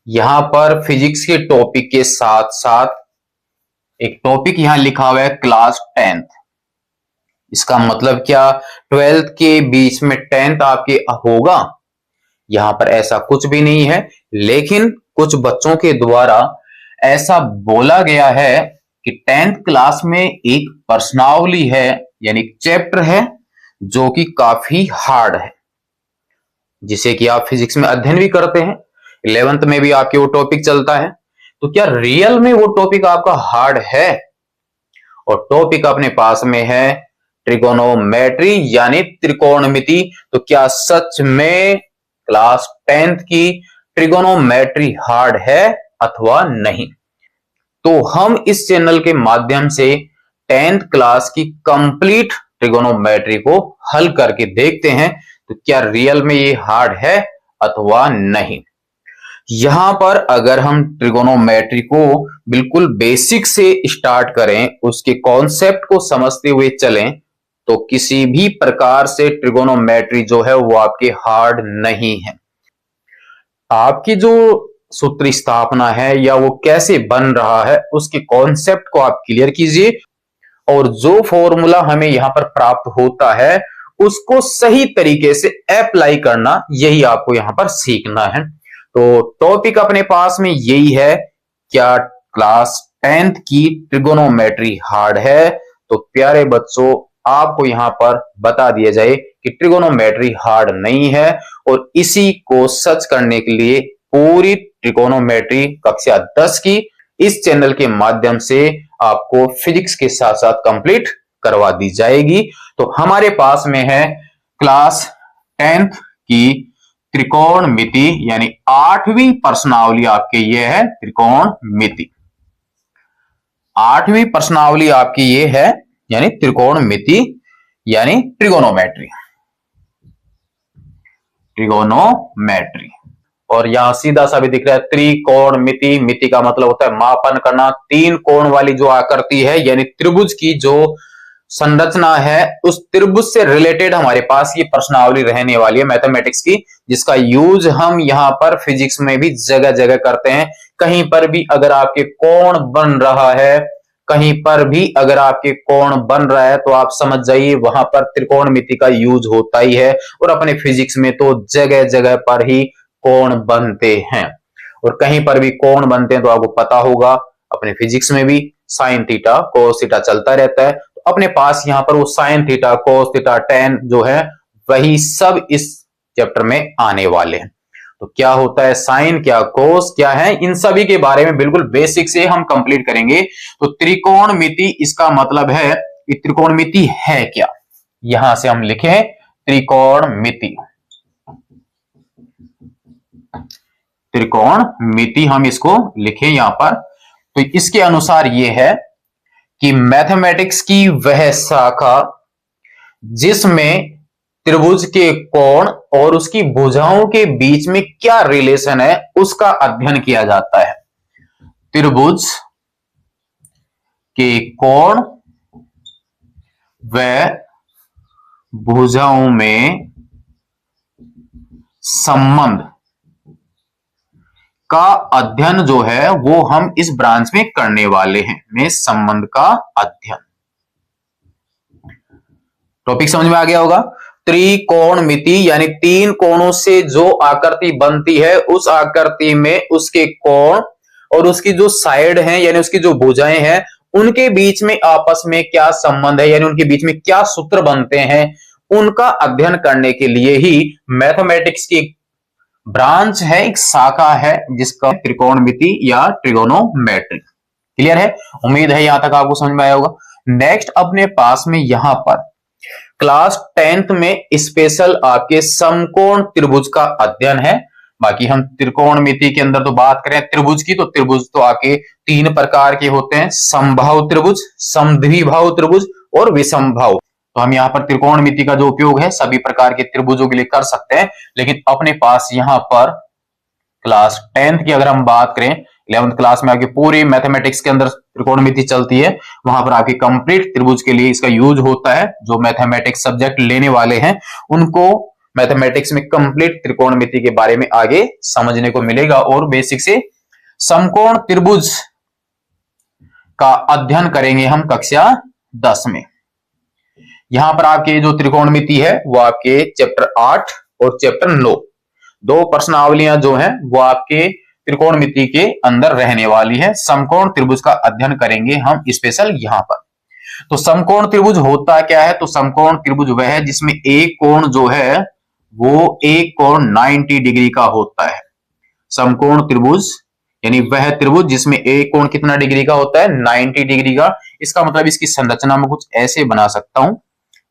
यहां पर फिजिक्स के टॉपिक के साथ साथ एक टॉपिक यहां लिखा हुआ है क्लास 10th। इसका मतलब क्या, 12th के बीच में 10th आपके होगा? यहां पर ऐसा कुछ भी नहीं है, लेकिन कुछ बच्चों के द्वारा ऐसा बोला गया है कि 10th क्लास में एक प्रश्नावली है, यानी चैप्टर है जो कि काफी हार्ड है, जिसे कि आप फिजिक्स में अध्ययन भी करते हैं। 11th में भी आपके वो टॉपिक चलता है। तो क्या रियल में वो टॉपिक आपका हार्ड है? और टॉपिक अपने पास में है ट्रिगोनोमेट्री यानी त्रिकोणमिति। तो क्या सच में क्लास 10th की ट्रिगोनोमेट्री हार्ड है अथवा नहीं? तो हम इस चैनल के माध्यम से 10th क्लास की कंप्लीट ट्रिगोनोमेट्री को हल करके देखते हैं, तो क्या रियल में ये हार्ड है अथवा नहीं। यहां पर अगर हम ट्रिगोनोमेट्री को बिल्कुल बेसिक से स्टार्ट करें, उसके कॉन्सेप्ट को समझते हुए चलें, तो किसी भी प्रकार से ट्रिगोनोमेट्री जो है वो आपके हार्ड नहीं है। आपकी जो सूत्र स्थापना है या वो कैसे बन रहा है, उसके कॉन्सेप्ट को आप क्लियर कीजिए, और जो फॉर्मूला हमें यहां पर प्राप्त होता है उसको सही तरीके से अप्लाई करना, यही आपको यहां पर सीखना है। तो टॉपिक अपने पास में यही है, क्या क्लास 10th की ट्रिगोनोमेट्री हार्ड है? तो प्यारे बच्चों, आपको यहां पर बता दिया जाए कि ट्रिगोनोमेट्री हार्ड नहीं है, और इसी को सच करने के लिए पूरी ट्रिगोनोमेट्री कक्षा 10 की इस चैनल के माध्यम से आपको फिजिक्स के साथ साथ कंप्लीट करवा दी जाएगी। तो हमारे पास में है क्लास 10th की त्रिकोणमिति यानी 8वीं प्रश्नावली आपके ये है त्रिकोणमिति। 8वीं प्रश्नावली आपकी ये है यानी त्रिकोणमिति यानी ट्रिगोनोमेट्री। ट्रिगोनोमेट्री, और यहां सीधा सा भी दिख रहा है त्रिकोणमिति। मिति का मतलब होता है मापन करना। 3 कोण वाली जो आकृति है यानी त्रिभुज की जो संरचना है, उस त्रिभुज से रिलेटेड हमारे पास ये प्रश्नावली रहने वाली है मैथमेटिक्स की, जिसका यूज हम यहां पर फिजिक्स में भी जगह जगह करते हैं। कहीं पर भी अगर आपके कोण बन रहा है, कहीं पर भी अगर आपके कोण बन रहा है, तो आप समझ जाइए वहां पर त्रिकोणमिति का यूज होता ही है। और अपने फिजिक्स में तो जगह जगह पर ही कोण बनते हैं, और कहीं पर भी कोण बनते हैं तो आपको पता होगा अपने फिजिक्स में भी साइन थीटा कोस थीटा चलता रहता है। तो अपने पास यहां पर वो sign theta cos theta ten जो है वही सब इस चैप्टर में आने वाले हैं। तो क्या होता है साइन, क्या कोस, क्या है, इन सभी के बारे में बिल्कुल बेसिक से हम कंप्लीट करेंगे। तो त्रिकोणमिति, इसका मतलब है कि त्रिकोणमिति है क्या। यहां से हम लिखें त्रिकोणमिति। त्रिकोणमिति हम इसको लिखें यहां पर। तो इसके अनुसार यह है कि मैथमेटिक्स की वह शाखा जिसमें त्रिभुज के कोण और उसकी भुजाओं के बीच में क्या रिलेशन है उसका अध्ययन किया जाता है। त्रिभुज के कोण व भुजाओं में संबंध का अध्ययन जो है वो हम इस ब्रांच में करने वाले हैं, में संबंध का अध्ययन। टॉपिक समझ में आ गया होगा। त्रिकोणमिति यानी 3 कोणों से जो आकृति बनती है, उस आकृति में उसके कोण और उसकी जो साइड है यानी उसकी जो भुजाएं हैं, उनके बीच में आपस में क्या संबंध है, यानी उनके बीच में क्या सूत्र बनते हैं, उनका अध्ययन करने के लिए ही मैथमेटिक्स की ब्रांच है, एक शाखा है जिसका त्रिकोणमिति या ट्रिगोनोमेट्री। क्लियर है? उम्मीद है यहां तक आपको समझ में आया होगा। नेक्स्ट अपने पास में यहां पर क्लास 10th में स्पेशल आपके समकोण त्रिभुज का अध्ययन है। बाकी हम त्रिकोणमिति के अंदर तो बात करें त्रिभुज की, तो त्रिभुज तो आपके 3 प्रकार के होते हैं, समबाहु त्रिभुज, समद्विबाहु त्रिभुज और विषमबाहु। तो हम यहाँ पर त्रिकोणमिति का जो उपयोग है सभी प्रकार के त्रिभुजों के लिए कर सकते हैं। लेकिन अपने पास यहाँ पर क्लास 10th की अगर हम बात करें, 11th क्लास में आपकी पूरी मैथमेटिक्स के अंदर त्रिकोणमिति चलती है, वहां पर आपकी कंप्लीट त्रिभुज के लिए इसका यूज होता है। जो मैथमेटिक्स सब्जेक्ट लेने वाले हैं उनको मैथमेटिक्स में कंप्लीट त्रिकोणमिति के बारे में आगे समझने को मिलेगा और बेसिक से समकोण त्रिभुज का अध्ययन करेंगे हम कक्षा 10 में। यहां पर आपके जो त्रिकोणमिति है वो आपके चैप्टर 8 और चैप्टर 9 दो प्रश्नावलियां जो हैं वो आपके त्रिकोणमिति के अंदर रहने वाली है। समकोण त्रिभुज का अध्ययन करेंगे हम स्पेशल यहां पर। तो समकोण त्रिभुज होता क्या है? तो समकोण त्रिभुज वह है जिसमें एक कोण जो है वो एक कोण 90 डिग्री का होता है। समकोण त्रिभुज यानी वह त्रिभुज जिसमें एक कोण कितना डिग्री का होता है? 90 डिग्री का। इसका मतलब इसकी संरचना में कुछ ऐसे बना सकता हूं,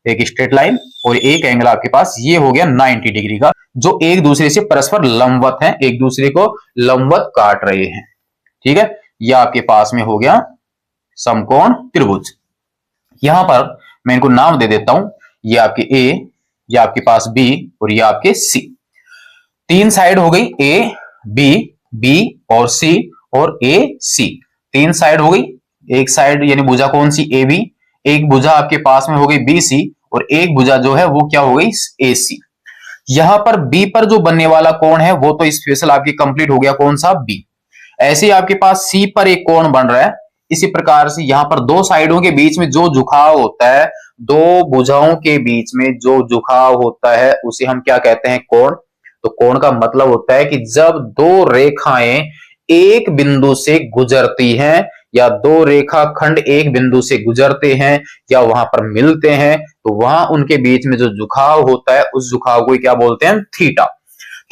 एक स्ट्रेट लाइन और एक एंगल आपके पास ये हो गया 90 डिग्री का, जो एक दूसरे से परस्पर लंबवत हैं, एक दूसरे को लंबवत काट रहे हैं। ठीक है, यह आपके पास में हो गया समकोण त्रिभुज। यहां पर मैं इनको नाम दे देता हूं, ये आपके ए, ये आपके पास बी और ये आपके सी। तीन साइड हो गई ए बी, बी और सी और ए सी, तीन साइड हो गई। एक साइड यानी भुजा कौन सी? A B. एक भुजा आपके पास में हो गई बी सी और एक भुजा जो है वो क्या हो गई? ए सी। यहां पर बी पर जो बनने वाला कोण है वो तो स्पेशल आपकी कंप्लीट हो गया, कौन सा? बी। ऐसे ही आपके पास सी पर एक कोण बन रहा है। इसी प्रकार से यहां पर दो साइडों के बीच में जो झुकाव होता है, दो भुजाओं के बीच में जो झुकाव होता है उसे हम क्या कहते हैं? कोण। तो कोण का मतलब होता है कि जब दो रेखाएं एक बिंदु से गुजरती हैं या दो रेखा खंड एक बिंदु से गुजरते हैं या वहां पर मिलते हैं तो वहां उनके बीच में जो झुकाव होता है उस झुकाव को क्या बोलते हैं? थीटा।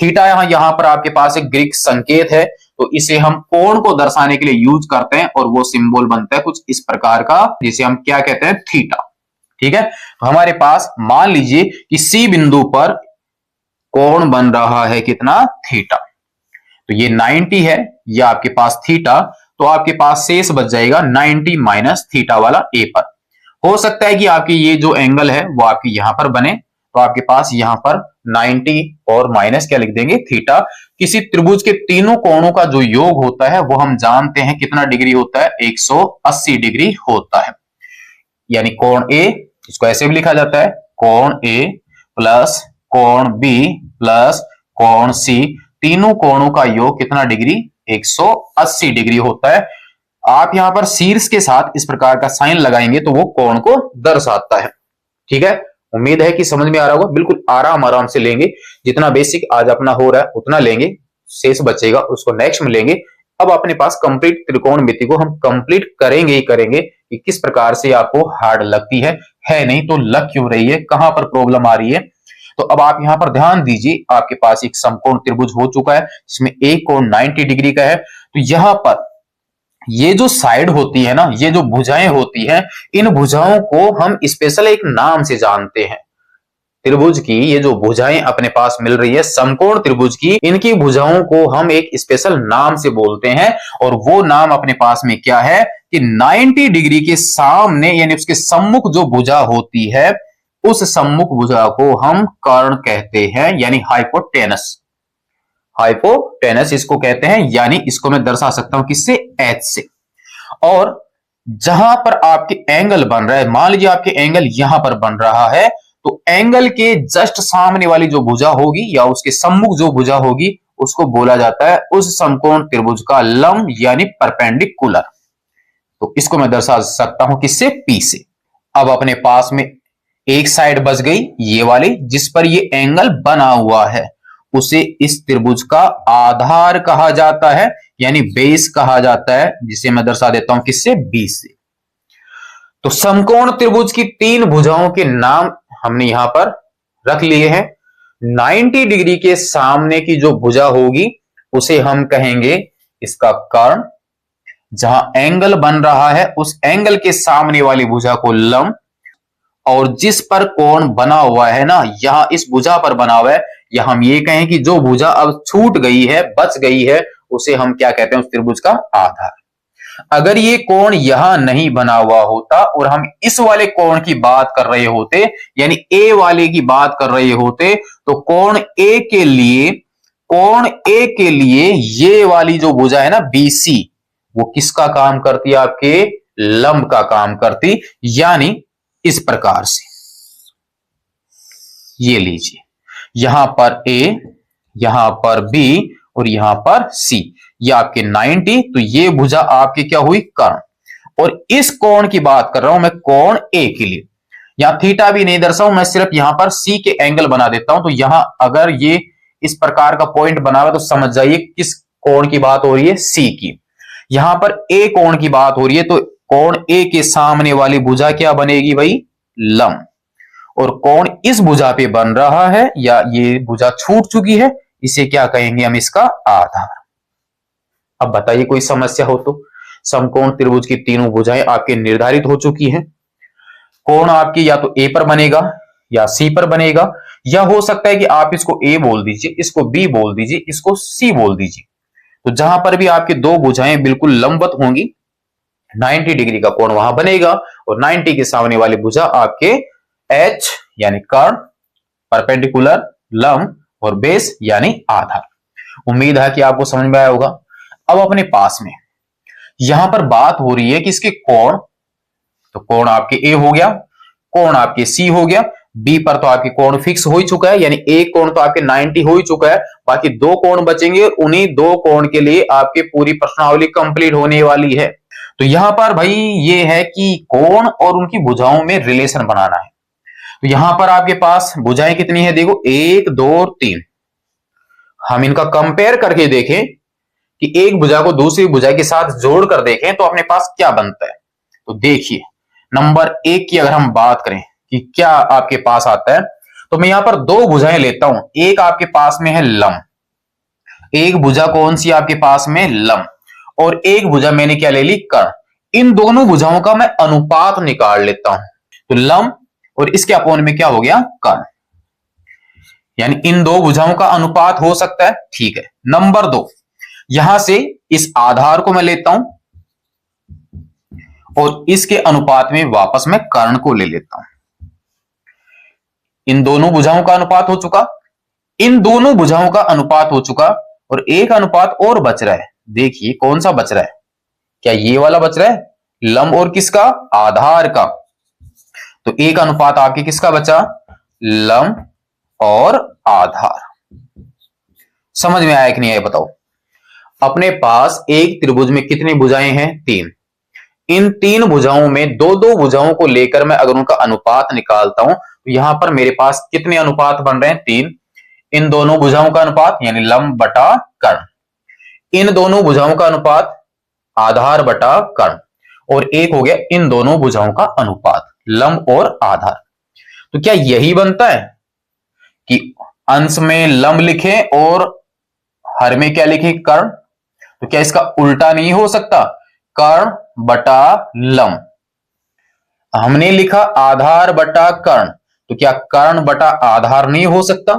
थीटा यहां पर आपके पास एक ग्रीक संकेत है, तो इसे हम कोण को दर्शाने के लिए यूज करते हैं और वो सिंबल बनता है कुछ इस प्रकार का, जिसे हम क्या कहते हैं? थीटा। ठीक है, तो हमारे पास मान लीजिए कि सी बिंदु पर कोण बन रहा है कितना? थीटा। तो ये 90 है, ये आपके पास थीटा, तो आपके पास शेष बच जाएगा 90 माइनस थीटा वाला ए पर। हो सकता है कि आपकी ये जो एंगल है वो आपकी यहां पर बने, तो आपके पास यहां पर 90 और माइनस क्या लिख देंगे? थीटा। किसी त्रिभुज के तीनों कोणों का जो योग होता है वो हम जानते हैं कितना डिग्री होता है? 180 डिग्री होता है। यानी कोण ए, इसको ऐसे भी लिखा जाता है कोण ए प्लस कोण बी प्लस कोण सी, तीनों कोणों का योग कितना डिग्री? 180 डिग्री होता है। आप यहां पर शीर्ष के साथ इस प्रकार का साइन लगाएंगे तो वो कोण को दर्शाता है। ठीक है, उम्मीद है कि समझ में आ रहा होगा। बिल्कुल आराम आराम से लेंगे, जितना बेसिक आज अपना हो रहा है उतना लेंगे, शेष बचेगा उसको नेक्स्ट में लेंगे। अब अपने पास कंप्लीट त्रिकोणमिति को हम कंप्लीट करेंगे ही करेंगे कि किस प्रकार से आपको हार्ड लगती है नहीं तो लग क्यों रही है, कहां पर प्रॉब्लम आ रही है। तो अब आप यहां पर ध्यान दीजिए, आपके पास एक समकोण त्रिभुज हो चुका है जिसमें एक कोण 90 डिग्री का है। तो यहां पर ये जो साइड होती है ना, ये जो भुजाएं होती हैं, इन भुजाओं को हम स्पेशल एक नाम से जानते हैं। त्रिभुज की ये जो भुजाएं अपने पास मिल रही है समकोण त्रिभुज की, इनकी भुजाओं को हम एक स्पेशल नाम से बोलते हैं और वो नाम अपने पास में क्या है कि 90 डिग्री के सामने यानी उसके सम्मुख जो भुजा होती है उस सम्मुख भुजा को हम कर्ण कहते हैं, यानी हाइपोटेनस। हाइपोटेनस इसको कहते हैं, यानी इसको मैं दर्शा सकता हूं किससे? एच से। और जहां पर आपके एंगल बन रहा है, मान लीजिए आपके एंगल यहां पर बन रहा है, तो एंगल के जस्ट सामने वाली जो भुजा होगी या उसके सम्मुख जो भुजा होगी उसको बोला जाता है उस समकोण त्रिभुज का लंब यानी परपेंडिकुलर। तो इसको मैं दर्शा सकता हूं किससे? पी से। अब अपने पास में एक साइड बच गई ये वाली जिस पर ये एंगल बना हुआ है, उसे इस त्रिभुज का आधार कहा जाता है यानी बेस कहा जाता है, जिसे मैं दर्शा देता हूं किससे? बी से। तो समकोण त्रिभुज की तीन भुजाओं के नाम हमने यहां पर रख लिए हैं। 90 डिग्री के सामने की जो भुजा होगी उसे हम कहेंगे इसका कर्ण। जहां एंगल बन रहा है उस एंगल के सामने वाली भुजा को लंब, और जिस पर कोण बना हुआ है ना, यहां इस भुजा पर बना हुआ है, या हम ये कहें कि जो भुजा अब छूट गई है, बच गई है, उसे हम क्या कहते हैं? उस त्रिभुज का आधार। अगर ये कोण यहां नहीं बना हुआ होता और हम इस वाले कोण की बात कर रहे होते यानी ए वाले की बात कर रहे होते, तो कोण ए के लिए ये वाली जो भुजा है ना बीसी, वो किसका काम करती है? आपके लंब का काम करती। यानी इस प्रकार से ये लीजिए, यहां पर ए, यहां पर बी और यहां पर सी, ये आपके 90। तो ये भुजा आपकी क्या हुई, कर्ण। और इस कोण की बात कर रहा हूं मैं, कोण ए के लिए। यहां थीटा भी नहीं दर्शाऊं मैं, सिर्फ यहां पर सी के एंगल बना देता हूं। तो यहां अगर ये इस प्रकार का पॉइंट बना हुआ तो समझ जाइए किस कोण की बात हो रही है, सी की। यहां पर ए कोण की बात हो रही है, तो कोण ए के सामने वाली भुजा क्या बनेगी भाई, लंब। और कोण इस भुजा पे बन रहा है या ये भुजा छूट चुकी है, इसे क्या कहेंगे हम, इसका आधार। अब बताइए कोई समस्या हो तो। समकोण त्रिभुज की तीनों भुजाएं आपके निर्धारित हो चुकी हैं। कोण आपकी या तो ए पर बनेगा या सी पर बनेगा, या हो सकता है कि आप इसको ए बोल दीजिए, इसको बी बोल दीजिए, इसको सी बोल दीजिए। तो जहां पर भी आपकी दो भुजाएं बिल्कुल लंबवत होंगी, 90 डिग्री का कोण वहां बनेगा, और 90 के सामने वाली भुजा आपके एच यानी कर्ण, परपेंडिकुलर, लंब, और बेस यानी आधार। उम्मीद है कि आपको समझ में आया होगा। अब अपने पास में यहां पर बात हो रही है कि इसके कोण, तो कोण आपके ए हो गया, कोण आपके सी हो गया, बी पर तो आपके कोण फिक्स हो ही चुका है, यानी एक कोण तो आपके 90 हो ही चुका है। बाकी दो कोण बचेंगे और उन्हीं दो कोण के लिए आपकी पूरी प्रश्नावली कंप्लीट होने वाली है। तो यहां पर भाई ये है कि कोण और उनकी भुजाओं में रिलेशन बनाना है। तो यहां पर आपके पास भुजाएं कितनी है, देखो 1 2 और 3। हम इनका कंपेयर करके देखें कि एक भुजा को दूसरी भुजा के साथ जोड़कर देखें तो अपने पास क्या बनता है। तो देखिए नंबर 1 की अगर हम बात करें कि क्या आपके पास आता है, तो मैं यहां पर दो भुजाएं लेता हूं। एक आपके पास में है लंब, एक भुजा कौन सी आपके पास में, लंब, और एक भुजा मैंने क्या ले ली, कर्ण। इन दोनों भुजाओं का मैं अनुपात निकाल लेता हूं। तो लंब और इसके अपोन में क्या हो गया, कर्ण, यानी इन दो भुजाओं का अनुपात हो सकता है। ठीक है। नंबर 2, यहां से इस आधार को मैं लेता हूं और इसके अनुपात में वापस मैं कर्ण को ले लेता हूं। इन दोनों भुजाओं का अनुपात हो चुका, इन दोनों भुजाओं का अनुपात हो चुका, और एक अनुपात और बच रहा है। देखिए कौन सा बच रहा है, क्या ये वाला बच रहा है, लंब और किसका, आधार का। तो एक अनुपात आपके किसका बचा, लंब और आधार। समझ में आया कि नहीं आया बताओ। अपने पास एक त्रिभुज में कितनी भुजाएं हैं, 3। इन 3 भुजाओं में दो दो भुजाओं को लेकर मैं अगर उनका अनुपात निकालता हूं तो यहां पर मेरे पास कितने अनुपात बन रहे हैं, 3। इन दोनों भुजाओं का अनुपात यानी लंब बटा कर्ण, इन दोनों भुजाओं का अनुपात आधार बटा कर्ण, और एक हो गया इन दोनों भुजाओं का अनुपात लंब और आधार। तो क्या यही बनता है कि अंश में लंब लिखें और हर में क्या लिखें, कर्ण। तो क्या इसका उल्टा नहीं हो सकता, कर्ण बटा लंब। हमने लिखा आधार बटा कर्ण, तो क्या कर्ण बटा आधार नहीं हो सकता,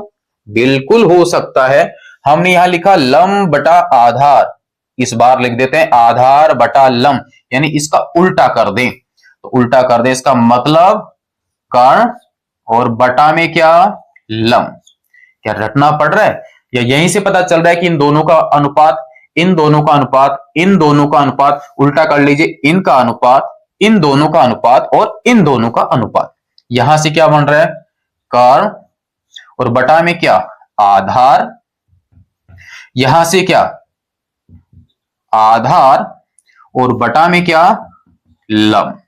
बिल्कुल हो सकता है। हमने यहां लिखा लंब बटा आधार, इस बार लिख देते हैं आधार बटा लंब, यानी इसका उल्टा कर दें। तो उल्टा कर दें, इसका मतलब कर्ण और बटा में क्या, लंब। क्या रटना पड़ रहा है, या यहीं से पता चल रहा है कि इन दोनों का अनुपात, इन दोनों का अनुपात, इन दोनों का अनुपात, उल्टा कर लीजिए, इनका अनुपात, इन दोनों का अनुपात और इन दोनों का अनुपात। यहां से क्या बन रहा है, कर्ण और बटा में क्या, आधार। यहां से क्या, आधार और बटा में क्या, लंब।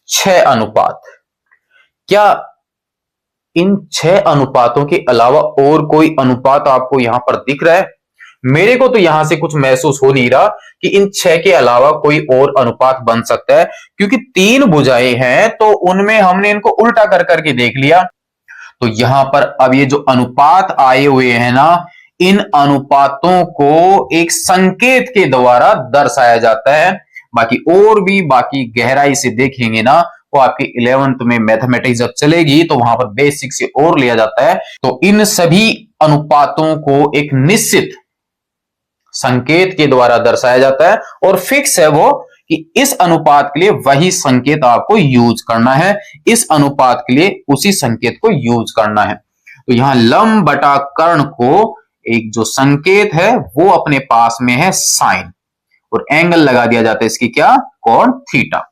6 अनुपात। क्या इन 6 अनुपातों के अलावा और कोई अनुपात आपको यहां पर दिख रहा है? मेरे को तो यहां से कुछ महसूस हो नहीं रहा कि इन 6 के अलावा कोई और अनुपात बन सकता है, क्योंकि 3 भुजाएं हैं तो उनमें हमने इनको उल्टा कर करके देख लिया। तो यहां पर अब ये जो अनुपात आए हुए हैं ना, इन अनुपातों को एक संकेत के द्वारा दर्शाया जाता है। बाकी और भी बाकी गहराई से देखेंगे ना, वो आपकी 11th में मैथमेटिक्स जब चलेगी तो वहां पर बेसिक से और लिया जाता है। तो इन सभी अनुपातों को एक निश्चित संकेत के द्वारा दर्शाया जाता है, और फिक्स है वो कि इस अनुपात के लिए वही संकेत आपको यूज करना है, इस अनुपात के लिए उसी संकेत को यूज करना है। तो यहां लंब बटा कर्ण को एक जो संकेत है वो अपने पास में है साइन, और एंगल लगा दिया जाता है इसकी क्या, कोण थीटा।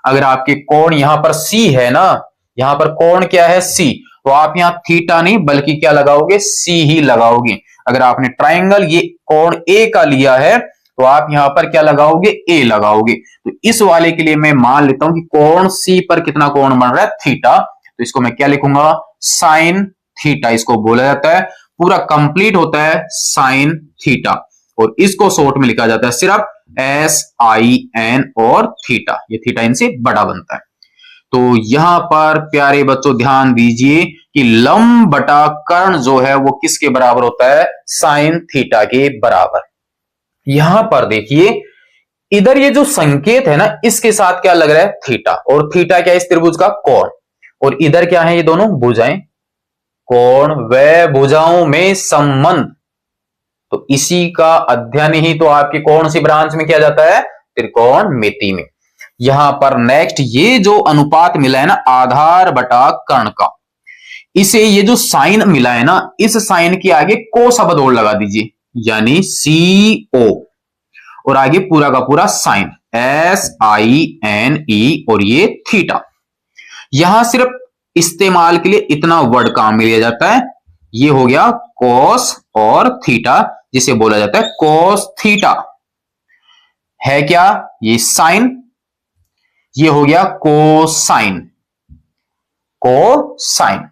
अगर आपके कोण यहां पर सी है ना, यहां पर कोण क्या है, सी, तो आप यहाँ थीटा नहीं बल्कि क्या लगाओगे, सी ही लगाओगे। अगर आपने ट्राइंगल ये कोण ए का लिया है तो आप यहां पर क्या लगाओगे, ए लगाओगे। तो इस वाले के लिए मैं मान लेता हूं कि कोण सी पर कितना कोण बन रहा है, थीटा। तो इसको मैं क्या लिखूंगा, साइन थीटा इसको बोला जाता है। पूरा कंप्लीट होता है साइन थीटा, और इसको शॉर्ट में लिखा जाता है सिर्फ SIN और थीटा। ये थीटा इनसे बड़ा बनता है। तो यहां पर प्यारे बच्चों ध्यान दीजिए कि लंब बटा कर्ण जो है वो किसके बराबर होता है, साइन थीटा के बराबर। यहां पर देखिए इधर ये जो संकेत है ना, इसके साथ क्या लग रहा है, थीटा, और थीटा क्या है इस त्रिभुज का कोण, और इधर क्या है ये दोनों भुजाएं, कोण व भुजाओं में संबंध। तो इसी का अध्ययन ही तो आपके कौन सी ब्रांच में किया जाता है, त्रिकोणमिति में। यहां पर नेक्स्ट ये जो अनुपात मिला है ना आधार बटा कर्ण का, इसे ये जो साइन मिला है ना, इस साइन के आगे को शब्द और लगा दीजिए, यानी CO, और आगे पूरा का पूरा साइन SINE, और ये थीटा। यहां सिर्फ इस्तेमाल के लिए इतना वर्ड काम में लिया जाता है। ये हो गया कोस और थीटा, जिसे बोला जाता है कोस थीटा। है क्या ये साइन, ये हो गया कोसाइन, कोसाइन।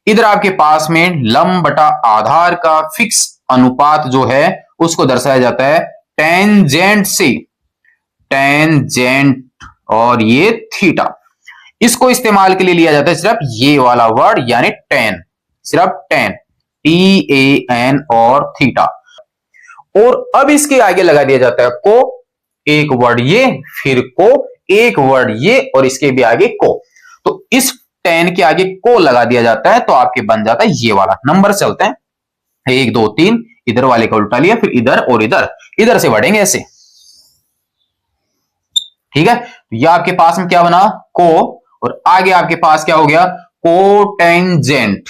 इधर आपके पास में लंब बटा आधार का फिक्स अनुपात जो है उसको दर्शाया जाता है टेंजेंट से, टेंजेंट, और ये थीटा। इसको इस्तेमाल के लिए लिया जाता है सिर्फ ये वाला वर्ड, यानी टेन, सिर्फ टेन, TAN और थीटा। और अब इसके आगे लगा दिया जाता है को, एक वर्ड ये, फिर को, एक वर्ड ये, और इसके भी आगे को। तो इस टेन के आगे को लगा दिया जाता है तो आपके बन जाता है ये वाला। नंबर चलते हैं 1 2 3, इधर वाले का उल्टा लिया, फिर इधर और इधर, इधर से बढ़ेंगे ऐसे, ठीक है। तो यह आपके पास में क्या बना, को, और आगे आपके पास क्या हो गया, कोटेंजेंट,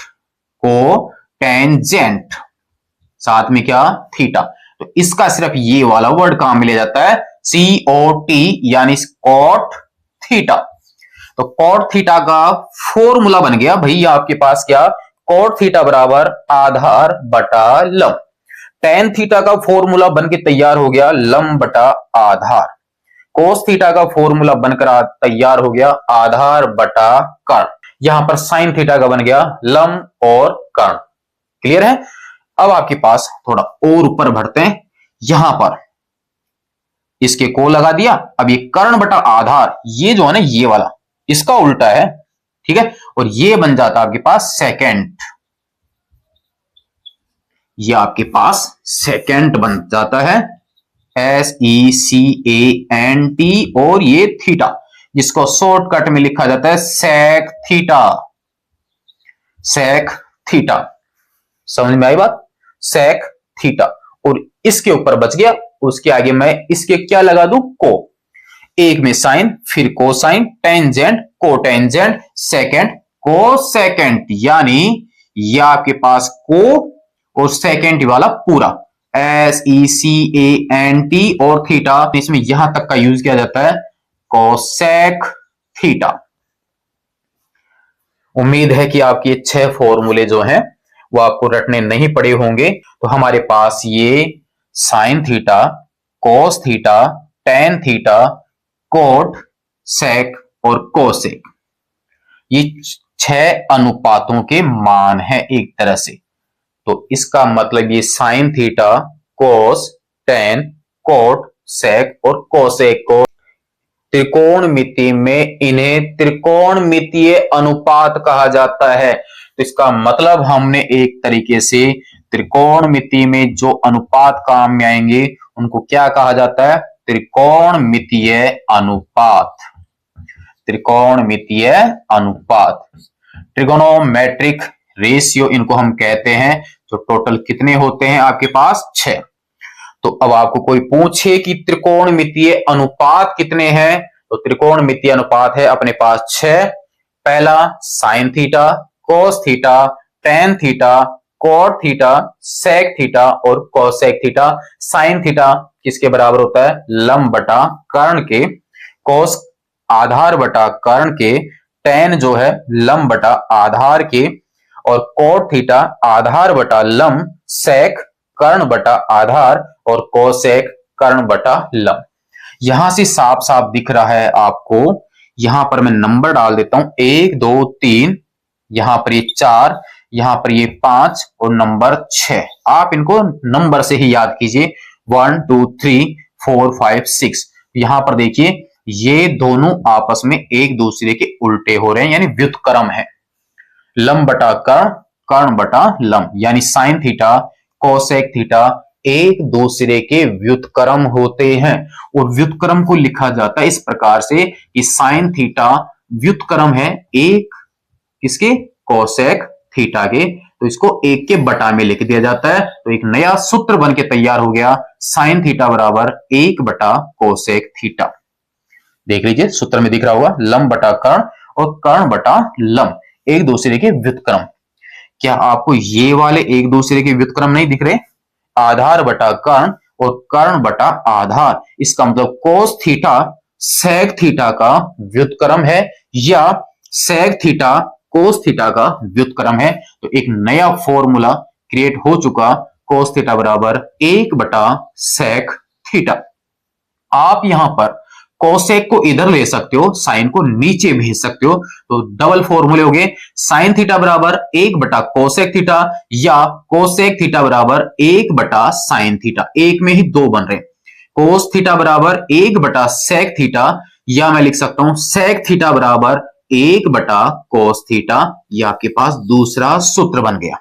कोटेंजेंट, साथ में क्या, थीटा। तो इसका सिर्फ ये वाला वर्ड काम में ले जाता है COT, यानी कॉट थीटा। तो कॉट थीटा का फॉर्मूला बन गया भैया आपके पास क्या, कॉट थीटा बराबर आधार बटा लंब। टेन थीटा का फॉर्मूला बन के तैयार हो गया लंब बटा आधार। कोस थीटा का फॉर्मूला बनकर तैयार हो गया आधार बटा कर्ण। यहां पर साइन थीटा का बन गया लंब और कर्ण। क्लियर है। अब आपके पास थोड़ा और ऊपर बढ़ते हैं, यहां पर इसके को लगा दिया। अब ये कर्ण बटा आधार, ये जो है ना ये वाला, इसका उल्टा है, ठीक है, और ये बन जाता आपके पास सेकेंड, ये आपके पास सेकेंड बन जाता है SECANT, और ये थीटा, जिसको शॉर्टकट में लिखा जाता है सेक थीटा, सेक थीटा। समझ में आई बात, सेक थीटा। और इसके ऊपर बच गया, उसके आगे मैं इसके क्या लगा दूं, को, एक में साइन, फिर कोसाइन, टेंजेंट, कोटेंजेंट, सेकेंड, को सेकेंड, यानी ये आपके पास को और सेकेंड वाला पूरा SECANT और थीटा, इसमें यहां तक का यूज किया जाता है कोसेक थीटा। उम्मीद है कि आपके 6 फॉर्मूले जो हैं वो आपको रटने नहीं पड़े होंगे। तो हमारे पास ये sine theta, cos theta, tan theta, cot, sec और कोसेक, ये 6 अनुपातों के मान है एक तरह से। तो इसका मतलब ये साइन थीटा, कोस, टेन, कोट, सेक और कोसेक को त्रिकोणमिति में इन्हें त्रिकोणमितीय अनुपात कहा जाता है। तो इसका मतलब हमने एक तरीके से त्रिकोणमिति में जो अनुपात काम में आएंगे उनको क्या कहा जाता है, त्रिकोणमितीय अनुपात, त्रिकोणमितीय अनुपात, ट्रिगोनोमेट्रिक रेशियो इनको हम कहते हैं। तो टोटल कितने होते हैं आपके पास, 6। तो अब आपको कोई पूछे कि त्रिकोणमितीय अनुपात कितने हैं, तो त्रिकोणमितीय अनुपात है अपने पास 6। पहला sine theta, cos theta, tan theta, cot theta, sec theta और कोसेक थीटा। साइन थीटा किसके बराबर होता है, लंब बटा कर्ण के, कोस आधार बटा कर्ण के, टेन जो है लंब बटा आधार के, और कॉट थीटा आधार बटा लंब सेक कर्ण बटा आधार और कोसेक कर्ण बटा लंब। यहां से साफ साफ दिख रहा है आपको। यहां पर मैं नंबर डाल देता हूं 1 2 3, यहां पर ये 4, यहां पर ये 5 और नंबर 6। आप इनको नंबर से ही याद कीजिए 1 2 3 4 5 6। यहां पर देखिए ये दोनों आपस में एक दूसरे के उल्टे हो रहे हैं, यानी व्युत्क्रम है। लंब बटा कर्ण, कर्ण बटा लंब, यानी साइन थीटा कोसेक थीटा एक दूसरे के व्युत्क्रम होते हैं। और व्युत्क्रम को लिखा जाता है इस प्रकार से कि साइन थीटा व्युत्क्रम है एक किसके, कोसेक थीटा के, तो इसको एक के बटा में लिख दिया जाता है। तो एक नया सूत्र बन के तैयार हो गया, साइन थीटा बराबर 1 बटा कोसेक थीटा। देख लीजिए सूत्र में दिख रहा होगा, लंब बटा कर्ण और कर्ण बटा लंब एक दूसरे के व्युत्क्रम। क्या आपको ये वाले एक दूसरे के व्युत्क्रम नहीं दिख रहे? आधार बटा कर्ण और कर्ण बटा आधार, इसका मतलब कोस थीटा सेक थीटा का व्युत्क्रम है या सेक थीटा कोस थीटा का व्युत्क्रम है। तो एक नया फॉर्मूला क्रिएट हो चुका, कोस थीटा बराबर 1 बटा सेक थीटा। आप यहां पर कोसेक को इधर ले सकते हो, साइन को नीचे भेज सकते हो, तो डबल फॉर्मूले हो गए, साइन थीटा बराबर 1 बटा कोसेक थीटा या कोसेक थीटा बराबर 1 बटा साइन थीटा। एक में ही दो बन रहे, कोस थीटा बराबर 1 बटा सेक थीटा, या मैं लिख सकता हूं सेक थीटा बराबर 1 बटा कोस थीटा। यह आपके पास दूसरा सूत्र बन गया।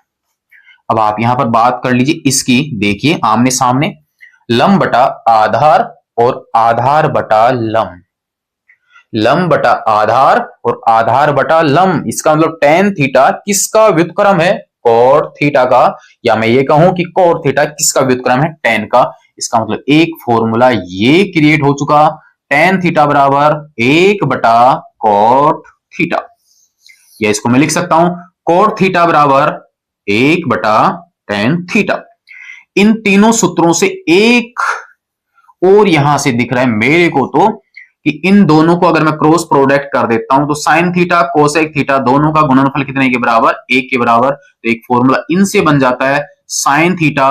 अब आप यहां पर बात कर लीजिए इसकी, देखिए आमने सामने, लंब बटा आधार और आधार बटा लंब, लंब बटा आधार और आधार बटा लंब, इसका मतलब टेन थीटा किसका व्युत्क्रम है, कोट थीटा का, या मैं ये कहूं कि कोट थीटा किसका व्युत्क्रम है, टेन का। इसका मतलब एक फॉर्मूला ये क्रिएट हो चुका, टेन थीटा बराबर 1 बटा कोट थीटा, या इसको मैं लिख सकता हूं कोट थीटा बराबर 1 बटा टेन थीटा। इन तीनों सूत्रों से एक और यहां से दिख रहा है मेरे को तो कि इन दोनों को अगर मैं क्रॉस प्रोडक्ट कर देता हूं तो साइन थीटा कोसेक थीटा दोनों का गुणनफल कितने के बराबर, 1 के बराबर। तो एक फॉर्मूला इनसे बन जाता है, साइन थीटा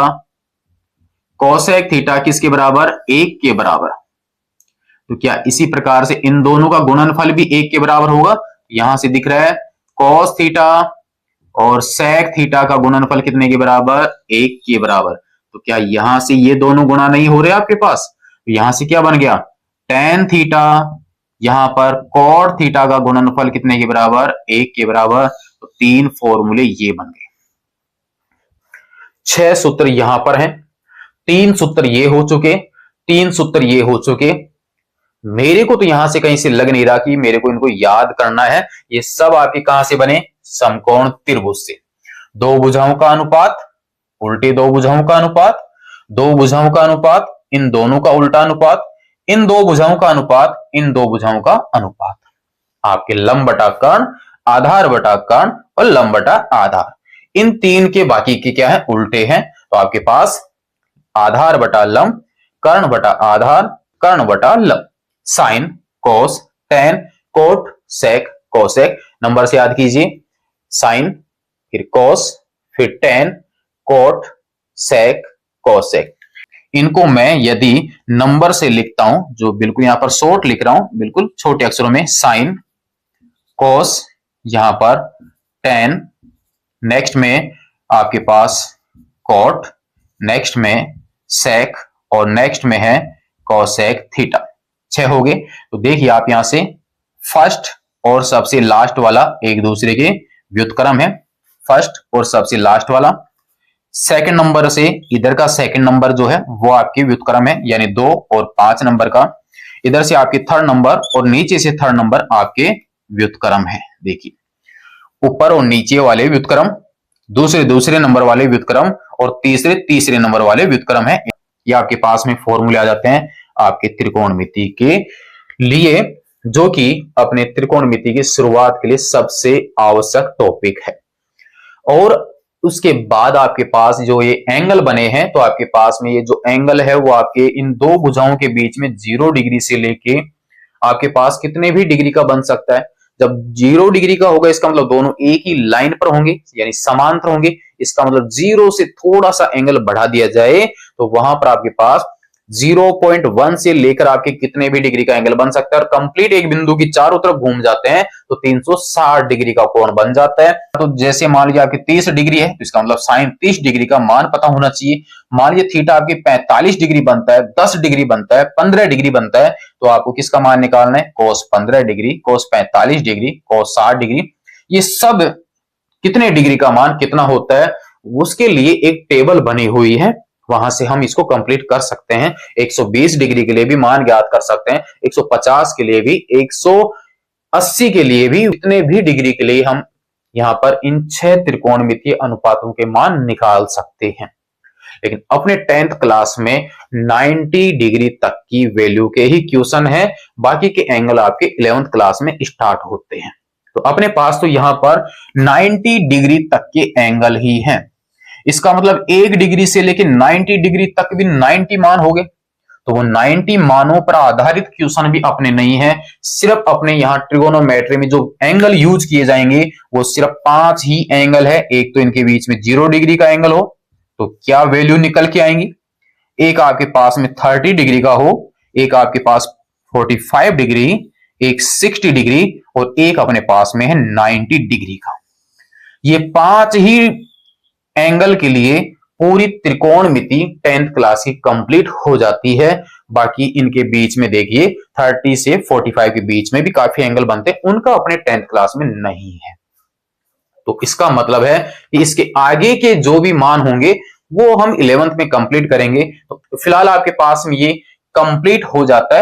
कोसेक थीटा किसके बराबर, 1 के बराबर। तो क्या इसी प्रकार से इन दोनों का गुणनफल भी 1 के बराबर होगा? यहां से दिख रहा है कॉस थीटा और सेक थीटा का गुणनफल कितने के बराबर, 1 के बराबर। तो क्या यहां से ये दोनों गुणा नहीं हो रहे आपके पास? तो यहां से क्या बन गया, टेन थीटा, यहां पर कॉट थीटा का गुणनफल कितने के बराबर, 1 के बराबर। तो तीन फॉर्मूले ये बन गए। 6 सूत्र यहां पर हैं, 3 सूत्र ये हो चुके, 3 सूत्र ये हो चुके। मेरे को तो यहां से कहीं से लग नहीं रहा कि मेरे को इनको याद करना है। ये सब आपके कहां से बने, समकोण त्रिभुज से। दो भुजाओं का अनुपात, उल्टे दो भुजाओं का अनुपात, दो भुजाओं का अनुपात, इन दोनों का उल्टा अनुपात, इन दो भुजाओं का अनुपात, इन दो भुजाओं का अनुपात। आपके लंब बटा कर्ण, आधार बटा कर्ण और लंब बटा आधार, इन तीन के बाकी के क्या है, उल्टे हैं। तो आपके पास आधार बटा लंब, कर्ण बटा आधार, कर्ण बटा लंब, sine cos tan cot sec cosec. Number से याद कीजिए, साइन फिर कोस फिर टेन कोट सेक कोसेक। इनको मैं यदि नंबर से लिखता हूं, जो बिल्कुल यहां पर शॉर्ट लिख रहा हूं, बिल्कुल छोटे अक्षरों में, साइन कोस, यहां पर टेन, नेक्स्ट में आपके पास कोट, नेक्स्ट में सेक और नेक्स्ट में है कोसेक थीटा। 6 हो गए। तो देखिए आप यहां से फर्स्ट और सबसे लास्ट वाला एक दूसरे के व्युत्क्रम है, फर्स्ट और सबसे लास्ट वाला। सेकंड नंबर से इधर का सेकंड नंबर जो है वो आपके व्युत्क्रम है, यानी 2 और 5 नंबर का। इधर से आपके थर्ड नंबर और नीचे से थर्ड नंबर आपके व्युत्क्रम है। देखिए ऊपर और नीचे वाले व्युत्क्रम, दूसरे नंबर वाले व्युत्क्रम और तीसरे नंबर वाले व्युत्क्रम है। ये आपके पास में फॉर्मूले आ जाते हैं आपके त्रिकोणमिति के लिए, जो कि अपने त्रिकोणमिति की शुरुआत के लिए सबसे आवश्यक टॉपिक है। और उसके बाद आपके पास जो ये एंगल बने हैं, तो आपके पास में ये जो एंगल है वो आपके इन दो भुजाओं के बीच में 0 डिग्री से लेके आपके पास कितने भी डिग्री का बन सकता है। जब 0 डिग्री का होगा इसका मतलब दोनों एक ही लाइन पर होंगे यानी समांतर होंगे। इसका मतलब 0 से थोड़ा सा एंगल बढ़ा दिया जाए तो वहां पर आपके पास 0.1 से लेकर आपके कितने भी डिग्री का एंगल बन सकता है और कंप्लीट एक बिंदु की चारों तरफ घूम जाते हैं तो 360 डिग्री का कोण बन जाता है। तो जैसे मान लीजिए आपकी 30 डिग्री है तो इसका मतलब साइन 30 डिग्री का मान पता होना चाहिए। मान लीजिए थीटा आपकी 45 डिग्री बनता है, 10 डिग्री बनता है, 15 डिग्री बनता है तो आपको किसका मान निकालना है? कोस 15 डिग्री, कोस 45 डिग्री, कोस 60 डिग्री। ये सब कितने डिग्री का मान कितना होता है उसके लिए एक टेबल बनी हुई है, वहां से हम इसको कंप्लीट कर सकते हैं। 120 डिग्री के लिए भी मान ज्ञात कर सकते हैं, 150 के लिए भी, 180 के लिए भी, इतने भी डिग्री के लिए हम यहां पर इन 6 त्रिकोणमितीय अनुपातों के मान निकाल सकते हैं। लेकिन अपने 10th क्लास में 90 डिग्री तक की वैल्यू के ही क्वेश्चन है, बाकी के एंगल आपके 11th क्लास में स्टार्ट होते हैं। तो अपने पास तो यहां पर 90 डिग्री तक के एंगल ही हैं। इसका मतलब 1 डिग्री से लेकर 90 डिग्री तक भी 90 मान हो गए। तो वो 90 मानों पर आधारित क्वेश्चन भी अपने नहीं है, सिर्फ अपने यहां ट्रिगोनोमेट्री में जो एंगल यूज किए जाएंगे वो सिर्फ 5 ही एंगल है। एक तो इनके बीच में 0 डिग्री का एंगल हो तो क्या वैल्यू निकल के आएंगी, एक आपके पास में 30 डिग्री का हो, एक आपके पास 45 डिग्री, एक 60 डिग्री और एक अपने पास में है 90 डिग्री का। ये 5 ही एंगल के लिए पूरी त्रिकोणमिति 10th क्लास की कंप्लीट हो जाती है। बाकी इनके बीच में देखिए 30 से 45 के बीच में भी काफी एंगल बनते हैं, उनका अपने 10th क्लास में नहीं है। तो इसका मतलब है कि इसके आगे के जो भी मान होंगे वो हम 11th में कंप्लीट करेंगे। तो फिलहाल आपके पास में ये कंप्लीट हो जाता है।